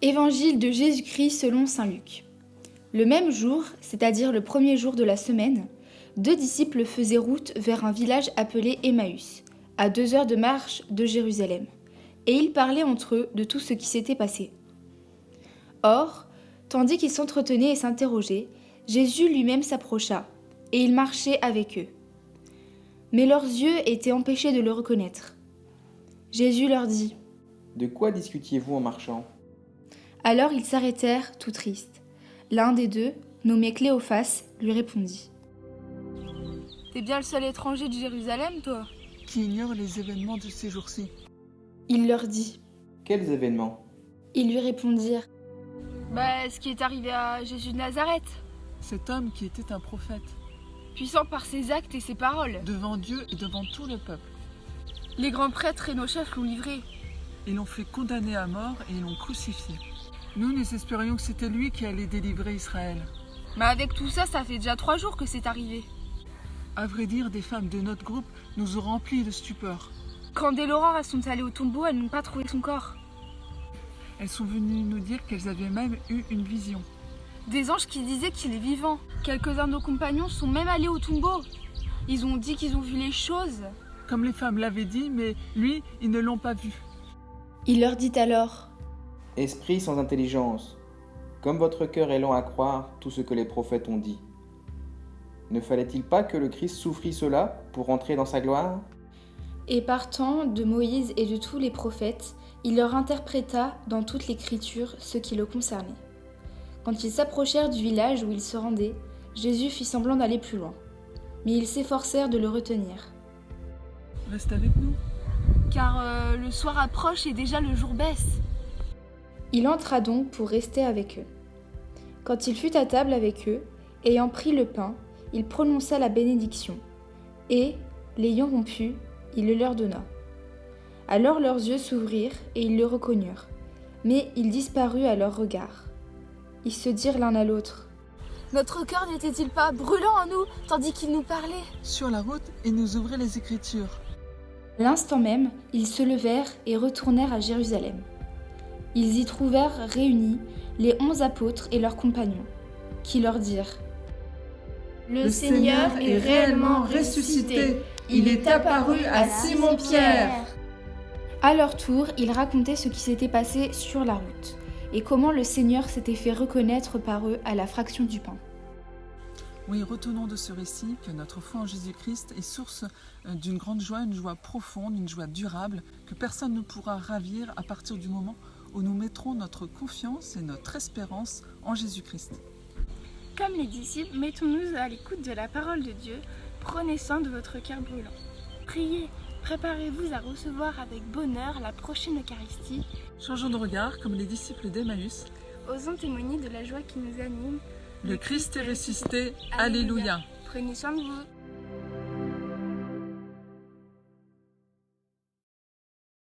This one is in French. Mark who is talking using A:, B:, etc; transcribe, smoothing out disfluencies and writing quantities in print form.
A: Évangile de Jésus-Christ selon saint Luc. Le même jour, c'est-à-dire le premier jour de la semaine, 2 disciples faisaient route vers un village appelé Emmaüs, à 2 heures de marche de Jérusalem, et ils parlaient entre eux de tout ce qui s'était passé. Or, tandis qu'ils s'entretenaient et s'interrogeaient, Jésus lui-même s'approcha, et il marchait avec eux. Mais leurs yeux étaient empêchés de le reconnaître. Jésus leur dit :
B: « De quoi discutiez-vous en marchant ?»
A: Alors ils s'arrêtèrent, tout tristes. L'un des deux, nommé Cléophas, lui répondit : « T'es bien le seul étranger de Jérusalem, toi ?
C: Qui ignore les événements de ces jours-ci. »
A: Il leur dit :
B: « Quels événements ?»
A: Ils lui répondirent : « Ce qui est arrivé à Jésus de Nazareth.
C: Cet homme qui était un prophète,
A: Puissant par ses actes et ses paroles.
C: devant Dieu et devant tout le peuple.
A: Les grands prêtres et nos chefs l'ont livré.
C: Ils l'ont fait condamner à mort et ils l'ont crucifié. Nous espérions que c'était lui qui allait délivrer Israël.
A: Mais avec tout ça, ça fait déjà 3 jours que c'est arrivé.
C: À vrai dire, des femmes de notre groupe nous ont remplis de stupeur.
A: Quand dès l'aurore, sont allées au tombeau, elles n'ont pas trouvé son corps.
C: Elles sont venues nous dire qu'elles avaient même eu une vision.
A: Des anges qui disaient qu'il est vivant. Quelques-uns de nos compagnons sont même allés au tombeau. Ils ont dit qu'ils ont vu les choses.
C: Comme les femmes l'avaient dit, mais lui, ils ne l'ont pas vu.
A: Il leur dit alors :
B: « Esprit sans intelligence, comme votre cœur est lent à croire tout ce que les prophètes ont dit. Ne fallait-il pas que le Christ souffrit cela pour entrer dans sa gloire ?»
A: Et partant de Moïse et de tous les prophètes, il leur interpréta dans toute l'Écriture ce qui le concernait. Quand ils s'approchèrent du village où ils se rendaient, Jésus fit semblant d'aller plus loin. Mais ils s'efforcèrent de le retenir.
C: « Reste avec nous. »
A: Car le soir approche et déjà le jour baisse. Il entra donc pour rester avec eux. Quand il fut à table avec eux, ayant pris le pain, il prononça la bénédiction, et, l'ayant rompu, il le leur donna. Alors leurs yeux s'ouvrirent et ils le reconnurent, mais il disparut à leurs regards. Ils se dirent l'un à l'autre : « Notre cœur n'était-il pas brûlant en nous, tandis qu'il nous parlait ?»
C: Sur la route, il nous ouvrait les Écritures.
A: L'instant même, ils se levèrent et retournèrent à Jérusalem. Ils y trouvèrent réunis les 11 apôtres et leurs compagnons, qui leur dirent : «
D: Le Seigneur est réellement ressuscité. Il est apparu à Simon-Pierre. »
A: À leur tour, ils racontaient ce qui s'était passé sur la route et comment le Seigneur s'était fait reconnaître par eux à la fraction du pain.
C: Oui, retenons de ce récit que notre foi en Jésus-Christ est source d'une grande joie, une joie profonde, une joie durable, que personne ne pourra ravir à partir du moment où nous mettrons notre confiance et notre espérance en Jésus-Christ.
D: Comme les disciples, mettons-nous à l'écoute de la parole de Dieu. Prenez soin de votre cœur brûlant. Priez, préparez-vous à recevoir avec bonheur la prochaine Eucharistie.
C: Changeons de regard comme les disciples d'Emmaüs.
D: Osons témoigner de la joie qui nous anime.
C: Le Christ est ressuscité. Alléluia.
D: Prenez soin de vous.